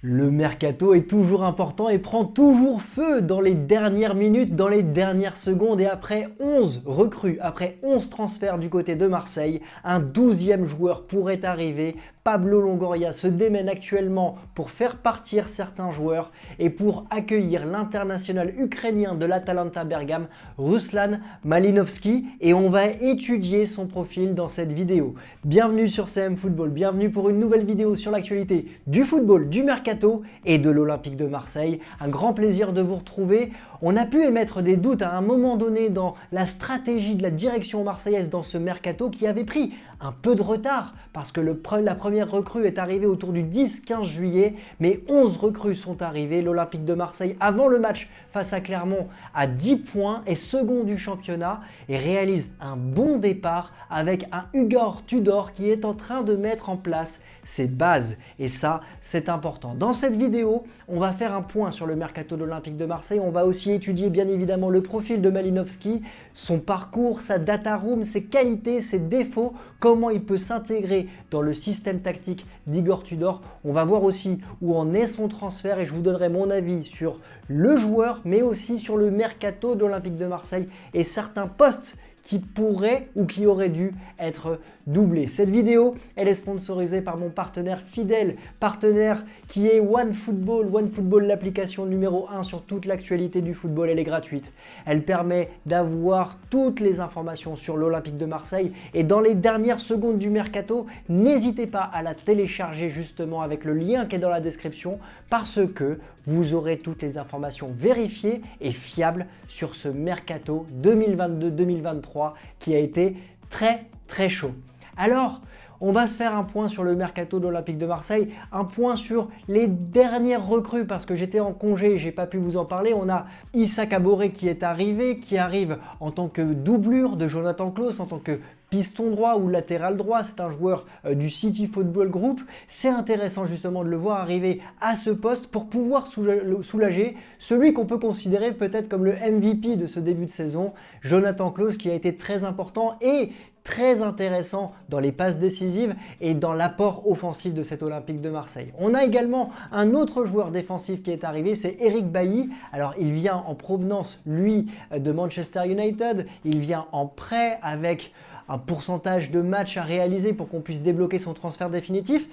Le mercato est toujours important et prend toujours feu dans les dernières minutes, dans les dernières secondes. Et après 11 recrues, après 11 transferts du côté de Marseille, un 12e joueur pourrait arriver. Pablo Longoria se démène actuellement pour faire partir certains joueurs et pour accueillir l'international ukrainien de l'Atalanta Bergame, Ruslan Malinovski, et on va étudier son profil dans cette vidéo. Bienvenue sur CM Football, bienvenue pour une nouvelle vidéo sur l'actualité du football, du mercato et de l'Olympique de Marseille. Un grand plaisir de vous retrouver. On a pu émettre des doutes à un moment donné dans la stratégie de la direction marseillaise dans ce mercato qui avait pris un peu de retard parce que la première recrue est arrivée autour du 10-15 juillet, mais 11 recrues sont arrivées. L'Olympique de Marseille, avant le match face à Clermont, a 10 points, est second du championnat et réalise un bon départ avec un Igor Tudor qui est en train de mettre en place ses bases. Et ça, c'est important. Dans cette vidéo, on va faire un point sur le mercato de l'Olympique de Marseille. On va aussi étudier bien évidemment le profil de Malinovski, son parcours, sa data room, ses qualités, ses défauts, comment il peut s'intégrer dans le système tactique d'Igor Tudor. On va voir aussi où en est son transfert et je vous donnerai mon avis sur le joueur, mais aussi sur le mercato de l'Olympique de Marseille et certains postes qui pourraient ou qui auraient dû être doublés. Cette vidéo, elle est sponsorisée par mon partenaire fidèle, partenaire qui est OneFootball. OneFootball, l'application numéro 1 sur toute l'actualité du football, elle est gratuite. Elle permet d'avoir toutes les informations sur l'Olympique de Marseille et dans les dernières secondes du mercato, n'hésitez pas à la télécharger justement avec le lien qui est dans la description parce que vous aurez toutes les informations vérifiées et fiables sur ce mercato 2022-2023 qui a été très chaud. Alors, on va se faire un point sur le mercato de l'Olympique de Marseille, un point sur les dernières recrues parce que j'étais en congé, j'ai pas pu vous en parler. On a Issa Kabore qui est arrivé, qui arrive en tant que doublure de Jonathan Klaus, en tant que piston droit ou latéral droit, c'est un joueur du City Football Group. C'est intéressant justement de le voir arriver à ce poste pour pouvoir soulager celui qu'on peut considérer peut-être comme le MVP de ce début de saison, Jonathan Klaus, qui a été très important et très intéressant dans les passes décisives et dans l'apport offensif de cet Olympique de Marseille. On a également un autre joueur défensif qui est arrivé, c'est Eric Bailly. Alors il vient en provenance, lui, de Manchester United. Il vient en prêt avec un pourcentage de matchs à réaliser pour qu'on puisse débloquer son transfert définitif.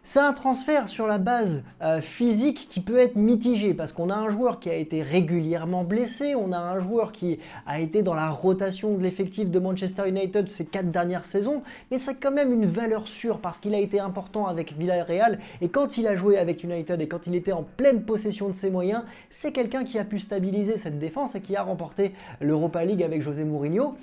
C'est un transfert sur la base physique qui peut être mitigé parce qu'on a un joueur qui a été régulièrement blessé, on a un joueur qui a été dans la rotation de l'effectif de Manchester United ces 4 dernières saisons, mais c'est quand même une valeur sûre parce qu'il a été important avec Villarreal et quand il a joué avec United et quand il était en pleine possession de ses moyens, c'est quelqu'un qui a pu stabiliser cette défense et qui a remporté l'Europa League avec José Mourinho.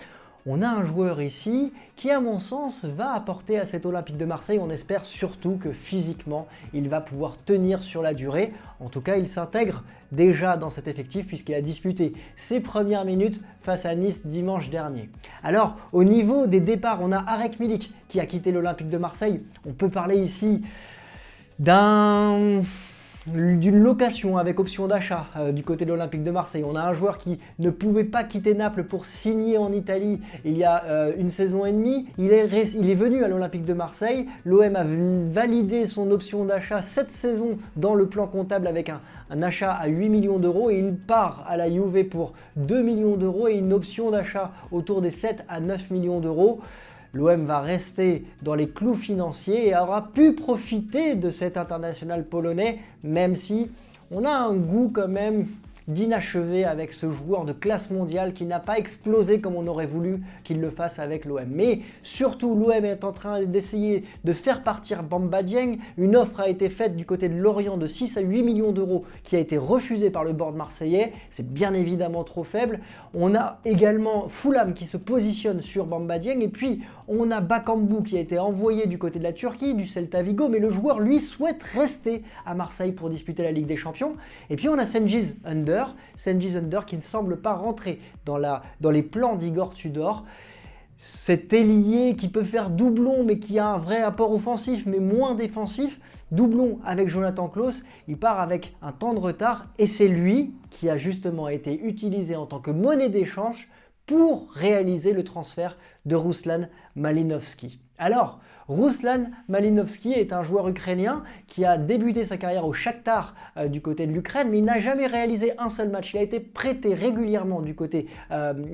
On a un joueur ici qui, à mon sens, va apporter à cet Olympique de Marseille. On espère surtout que physiquement, il va pouvoir tenir sur la durée. En tout cas, il s'intègre déjà dans cet effectif puisqu'il a disputé ses premières minutes face à Nice dimanche dernier. Alors, au niveau des départs, on a Arek Milik qui a quitté l'Olympique de Marseille. On peut parler ici d'une location avec option d'achat du côté de l'Olympique de Marseille. On a un joueur qui ne pouvait pas quitter Naples pour signer en Italie il y a une saison et demie. Il est venu à l'Olympique de Marseille. L'OM a validé son option d'achat cette saison dans le plan comptable avec un achat à 8 millions d'euros et il part à la Juve pour 2 millions d'euros et une option d'achat autour des 7 à 9 millions d'euros. L'OM va rester dans les clous financiers et aura pu profiter de cet international polonais, même si on a un goût quand même d'inachevé avec ce joueur de classe mondiale qui n'a pas explosé comme on aurait voulu qu'il le fasse avec l'OM. Mais surtout, l'OM est en train d'essayer de faire partir Bamba Dieng. Une offre a été faite du côté de Lorient de 6 à 8 millions d'euros qui a été refusée par le board marseillais. C'est bien évidemment trop faible. On a également Fulham qui se positionne sur Bamba Dieng et puis on a Bakambu qui a été envoyé du côté de la Turquie, du Celta Vigo, mais le joueur lui souhaite rester à Marseille pour disputer la Ligue des Champions. Et puis on a Cengiz Under qui ne semble pas rentrer dans les plans d'Igor Tudor. Cet ailier qui peut faire doublon mais qui a un vrai apport offensif mais moins défensif, doublon avec Jonathan Klaus, il part avec un temps de retard et c'est lui qui a justement été utilisé en tant que monnaie d'échange pour réaliser le transfert de Ruslan Malinovski. Alors, Ruslan Malinovski est un joueur ukrainien qui a débuté sa carrière au Shakhtar du côté de l'Ukraine, mais il n'a jamais réalisé un seul match. Il a été prêté régulièrement du côté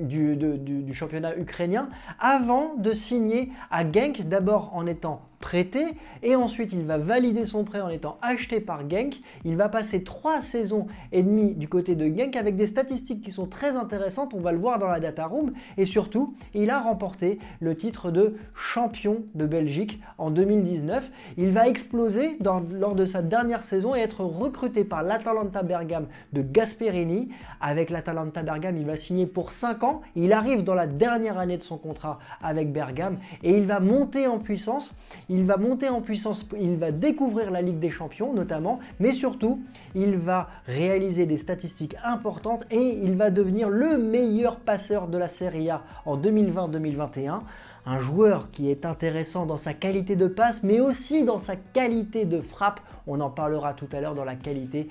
du championnat ukrainien avant de signer à Genk, d'abord en étant prêté et ensuite il va valider son prêt en étant acheté par Genk. Il va passer 3 saisons et demie du côté de Genk avec des statistiques qui sont très intéressantes, on va le voir dans la data room, et surtout il a remporté le titre de champion de Belgique en 2019. Il va exploser lors de sa dernière saison et être recruté par l'Atalanta Bergame de Gasperini. Avec l'Atalanta Bergame, il va signer pour 5 ans, il arrive dans la dernière année de son contrat avec Bergame et il va monter en puissance. Il va découvrir la Ligue des Champions notamment, mais surtout, il va réaliser des statistiques importantes et il va devenir le meilleur passeur de la Serie A en 2020-2021. Un joueur qui est intéressant dans sa qualité de passe, mais aussi dans sa qualité de frappe. On en parlera tout à l'heure dans la qualité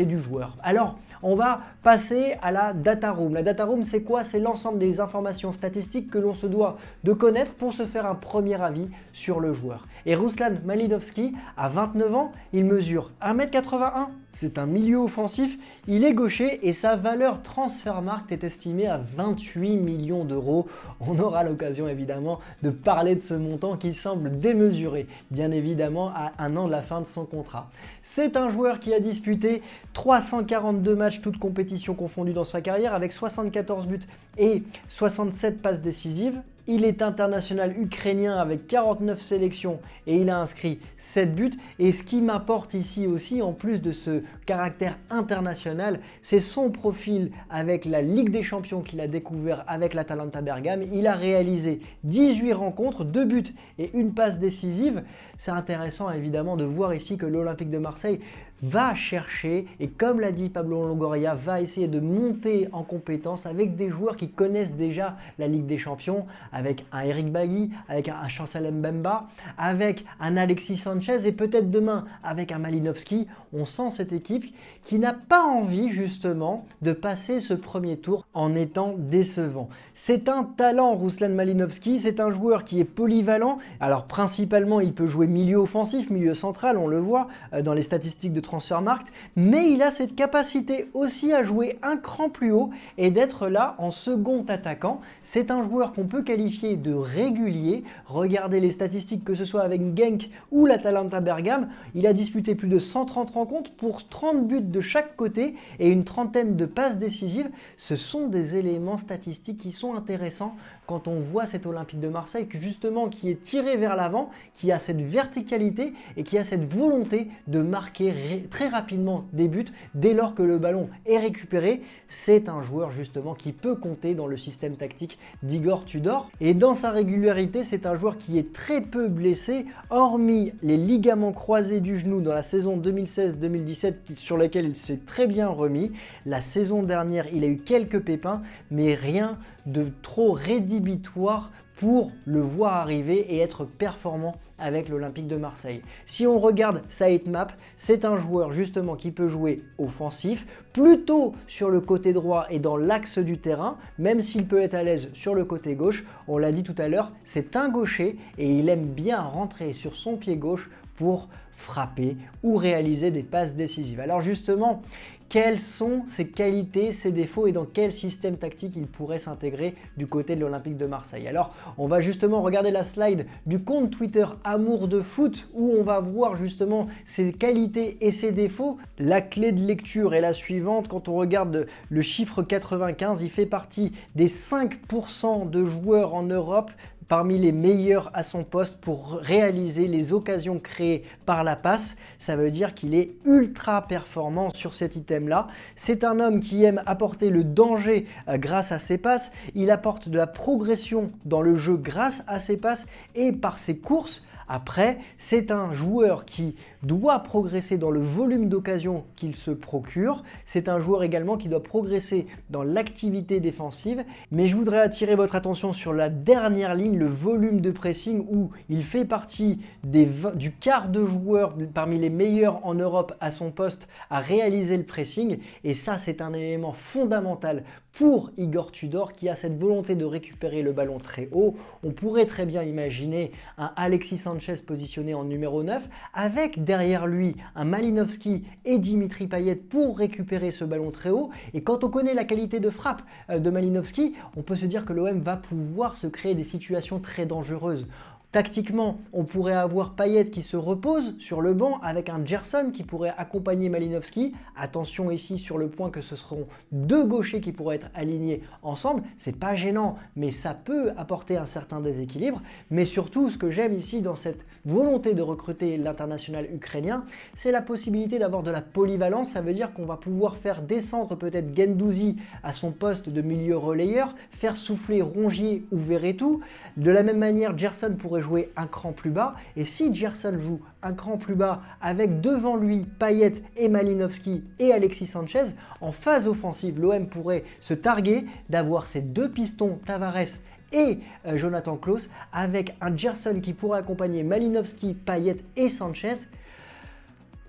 du joueur. Alors, on va passer à la data room. La data room, c'est quoi? C'est l'ensemble des informations statistiques que l'on se doit de connaître pour se faire un premier avis sur le joueur. Et Ruslan Malinovski, à 29 ans, il mesure 1m81. C'est un milieu offensif, il est gaucher et sa valeur Transfermarkt est estimée à 28 millions d'euros. On aura l'occasion évidemment de parler de ce montant qui semble démesuré, bien évidemment à un an de la fin de son contrat. C'est un joueur qui a disputé 342 matchs, toutes compétitions confondues dans sa carrière, avec 74 buts et 67 passes décisives. Il est international ukrainien avec 49 sélections et il a inscrit 7 buts. Et ce qui m'apporte ici aussi, en plus de ce caractère international, c'est son profil avec la Ligue des Champions qu'il a découvert avec l'Atalanta Bergame. Il a réalisé 18 rencontres, 2 buts et une passe décisive. C'est intéressant évidemment de voir ici que l'Olympique de Marseille va chercher et, comme l'a dit Pablo Longoria, va essayer de monter en compétence avec des joueurs qui connaissent déjà la Ligue des Champions, avec un Eric Bailly, avec un Chancel Mbemba, avec un Alexis Sanchez et peut-être demain avec un Malinovski. On sent cette équipe qui n'a pas envie justement de passer ce premier tour en étant décevant. C'est un talent, Ruslan Malinovski, c'est un joueur qui est polyvalent. Alors principalement, il peut jouer milieu offensif, milieu central, on le voit dans les statistiques de Transfermarkt, mais il a cette capacité aussi à jouer un cran plus haut et d'être là en second attaquant. C'est un joueur qu'on peut qualifier de régulier. Regardez les statistiques, que ce soit avec Genk ou l'Atalanta Bergame, il a disputé plus de 130 rencontres pour 30 buts de chaque côté et une trentaine de passes décisives. Ce sont des éléments statistiques qui sont intéressants quand on voit cet Olympique de Marseille justement qui est tiré vers l'avant, qui a cette verticalité et qui a cette volonté de marquer très rapidement des buts dès lors que le ballon est récupéré. C'est un joueur justement qui peut compter dans le système tactique d'Igor Tudor. Et dans sa régularité, c'est un joueur qui est très peu blessé, hormis les ligaments croisés du genou dans la saison 2016-2017 sur lesquels il s'est très bien remis. La saison dernière, il a eu quelques pépins, mais rien de trop rédhibitoire pour le voir arriver et être performant avec l'Olympique de Marseille. Si on regarde sa hitmap, c'est un joueur justement qui peut jouer offensif, plutôt sur le côté droit et dans l'axe du terrain, même s'il peut être à l'aise sur le côté gauche. On l'a dit tout à l'heure, c'est un gaucher et il aime bien rentrer sur son pied gauche pour frapper ou réaliser des passes décisives. Alors justement, quelles sont ses qualités, ses défauts et dans quel système tactique il pourrait s'intégrer du côté de l'Olympique de Marseille? Alors, on va justement regarder la slide du compte Twitter Amour de Foot où on va voir justement ses qualités et ses défauts. La clé de lecture est la suivante. Quand on regarde le chiffre 95, il fait partie des 5% de joueurs en Europe parmi les meilleurs à son poste pour réaliser les occasions créées par la passe. Ça veut dire qu'il est ultra performant sur cet item-là. C'est un homme qui aime apporter le danger grâce à ses passes. Il apporte de la progression dans le jeu grâce à ses passes et par ses courses. Après, c'est un joueur qui doit progresser dans le volume d'occasion qu'il se procure. C'est un joueur également qui doit progresser dans l'activité défensive. Mais je voudrais attirer votre attention sur la dernière ligne, le volume de pressing, où il fait partie du quart de joueurs parmi les meilleurs en Europe à son poste à réaliser le pressing. Et ça, c'est un élément fondamental pour Igor Tudor qui a cette volonté de récupérer le ballon très haut. On pourrait très bien imaginer un Alexis Sanchez positionné en numéro 9 avec derrière lui un Malinovský et Dimitri Payet pour récupérer ce ballon très haut. Et quand on connaît la qualité de frappe de Malinovský, on peut se dire que l'OM va pouvoir se créer des situations très dangereuses. Tactiquement, on pourrait avoir Payet qui se repose sur le banc avec un Gerson qui pourrait accompagner Malinovský. Attention ici sur le point que ce seront deux gauchers qui pourraient être alignés ensemble. C'est pas gênant, mais ça peut apporter un certain déséquilibre. Mais surtout, ce que j'aime ici dans cette volonté de recruter l'international ukrainien, c'est la possibilité d'avoir de la polyvalence. Ça veut dire qu'on va pouvoir faire descendre peut-être Guendouzi à son poste de milieu relayeur, faire souffler Rongier ou Verretou. De la même manière, Gerson pourrait jouer un cran plus bas, et si Gerson joue un cran plus bas avec devant lui Payet et Malinovský et Alexis Sanchez, en phase offensive, l'OM pourrait se targuer d'avoir ces deux pistons Tavares et Jonathan Klaus avec un Gerson qui pourrait accompagner Malinovský, Payet et Sanchez.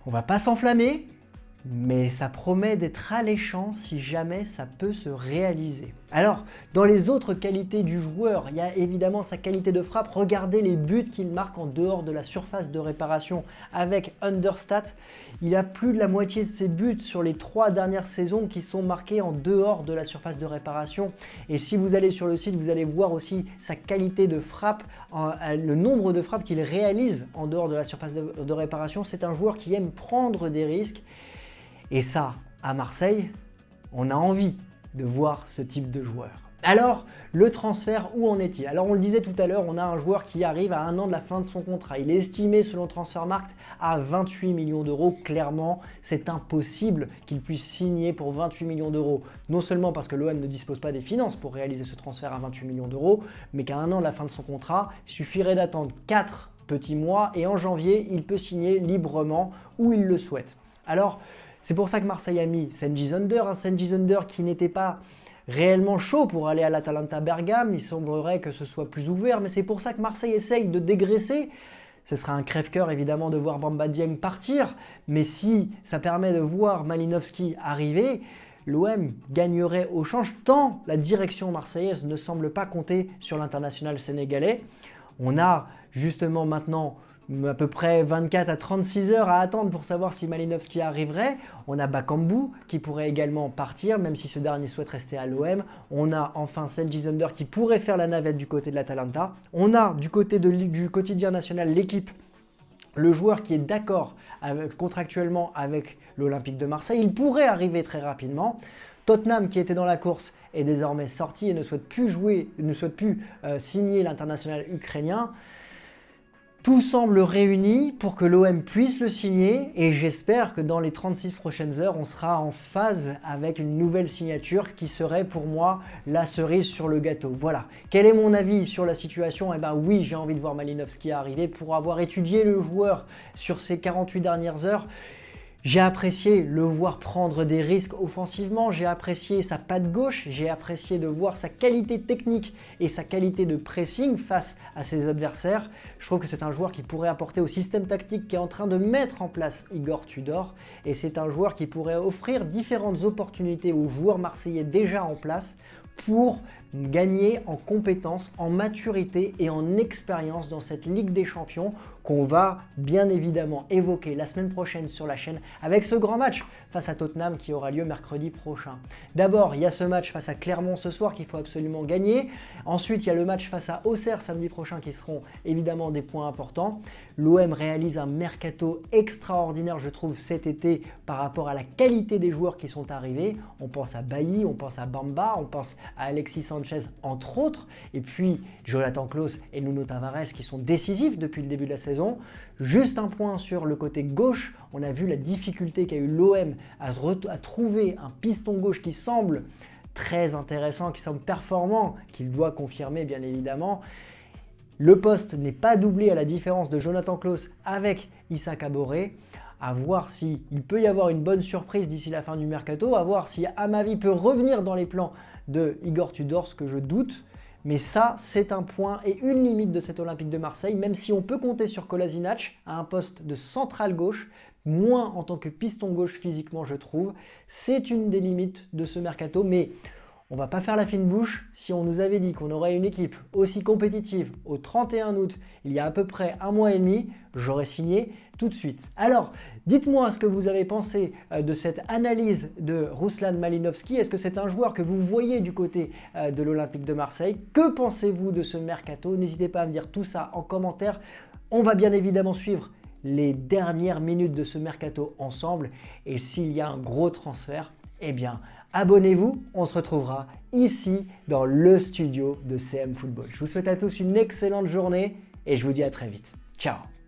On va pas s'enflammer, mais ça promet d'être alléchant si jamais ça peut se réaliser. Alors, dans les autres qualités du joueur, il y a évidemment sa qualité de frappe. Regardez les buts qu'il marque en dehors de la surface de réparation avec Understat. Il a plus de la moitié de ses buts sur les 3 dernières saisons qui sont marqués en dehors de la surface de réparation. Et si vous allez sur le site, vous allez voir aussi sa qualité de frappe, le nombre de frappes qu'il réalise en dehors de la surface de réparation. C'est un joueur qui aime prendre des risques. Et ça, à Marseille, on a envie de voir ce type de joueur. Alors, le transfert, où en est-il? Alors, on le disait tout à l'heure, on a un joueur qui arrive à 1 an de la fin de son contrat. Il est estimé, selon Transfermarkt, à 28 millions d'euros. Clairement, c'est impossible qu'il puisse signer pour 28 millions d'euros. Non seulement parce que l'OM ne dispose pas des finances pour réaliser ce transfert à 28 millions d'euros, mais qu'à 1 an de la fin de son contrat, il suffirait d'attendre 4 petits mois et en janvier, il peut signer librement où il le souhaite. Alors, c'est pour ça que Marseille a mis Cengiz Under, un Cengiz Under qui n'était pas réellement chaud pour aller à l'Atalanta Bergame. Il semblerait que ce soit plus ouvert, mais c'est pour ça que Marseille essaye de dégraisser. Ce sera un crève-cœur évidemment de voir Bamba Dieng partir, mais si ça permet de voir Malinovský arriver, l'OM gagnerait au change tant la direction marseillaise ne semble pas compter sur l'international sénégalais. On a justement maintenant à peu près 24 à 36 heures à attendre pour savoir si Malinovský arriverait. On a Bakambu qui pourrait également partir, même si ce dernier souhaite rester à l'OM. On a enfin Cengiz Under qui pourrait faire la navette du côté de l'Atalanta. On a du côté du quotidien national L'Équipe, le joueur qui est d'accord contractuellement avec l'Olympique de Marseille. Il pourrait arriver très rapidement. Tottenham qui était dans la course est désormais sorti et ne souhaite plus signer l'international ukrainien. Tout semble réuni pour que l'OM puisse le signer et j'espère que dans les 36 prochaines heures, on sera en phase avec une nouvelle signature qui serait pour moi la cerise sur le gâteau. Voilà. Quel est mon avis sur la situation? Eh bien oui, j'ai envie de voir Malinovský arriver pour avoir étudié le joueur sur ces 48 dernières heures. J'ai apprécié le voir prendre des risques offensivement, j'ai apprécié sa patte gauche, j'ai apprécié de voir sa qualité technique et sa qualité de pressing face à ses adversaires. Je trouve que c'est un joueur qui pourrait apporter au système tactique qu'est en train de mettre en place Igor Tudor et c'est un joueur qui pourrait offrir différentes opportunités aux joueurs marseillais déjà en place pour gagner en compétences, en maturité et en expérience dans cette Ligue des Champions qu'on va bien évidemment évoquer la semaine prochaine sur la chaîne avec ce grand match face à Tottenham qui aura lieu mercredi prochain. D'abord, il y a ce match face à Clermont ce soir qu'il faut absolument gagner. Ensuite, il y a le match face à Auxerre samedi prochain qui seront évidemment des points importants. L'OM réalise un mercato extraordinaire, je trouve, cet été par rapport à la qualité des joueurs qui sont arrivés. On pense à Bailly, on pense à Bamba, on pense à Alexis Sanchez entre autres, et puis Jonathan Klaus et Nuno Tavares qui sont décisifs depuis le début de la saison. Juste un point sur le côté gauche, on a vu la difficulté qu'a eu l'OM à trouver un piston gauche qui semble très intéressant, qui semble performant, qu'il doit confirmer bien évidemment. Le poste n'est pas doublé à la différence de Jonathan Klaus avec Issa Kabore. À voir s'il peut y avoir une bonne surprise d'ici la fin du mercato, à voir si Amavi peut revenir dans les plans de Igor Tudor, ce que je doute. Mais ça, c'est un point et une limite de cet Olympique de Marseille, même si on peut compter sur Kolasinac à un poste de central gauche, moins en tant que piston gauche physiquement, je trouve. C'est une des limites de ce mercato, mais on va pas faire la fine bouche. Si on nous avait dit qu'on aurait une équipe aussi compétitive au 31 août, il y a à peu près un mois et demi, j'aurais signé tout de suite. Alors, dites-moi ce que vous avez pensé de cette analyse de Ruslan Malinovski. Est-ce que c'est un joueur que vous voyez du côté de l'Olympique de Marseille? Que pensez-vous de ce mercato? N'hésitez pas à me dire tout ça en commentaire. On va bien évidemment suivre les dernières minutes de ce mercato ensemble. Et s'il y a un gros transfert, eh bien, abonnez-vous, on se retrouvera ici dans le studio de CM Football. Je vous souhaite à tous une excellente journée et je vous dis à très vite. Ciao!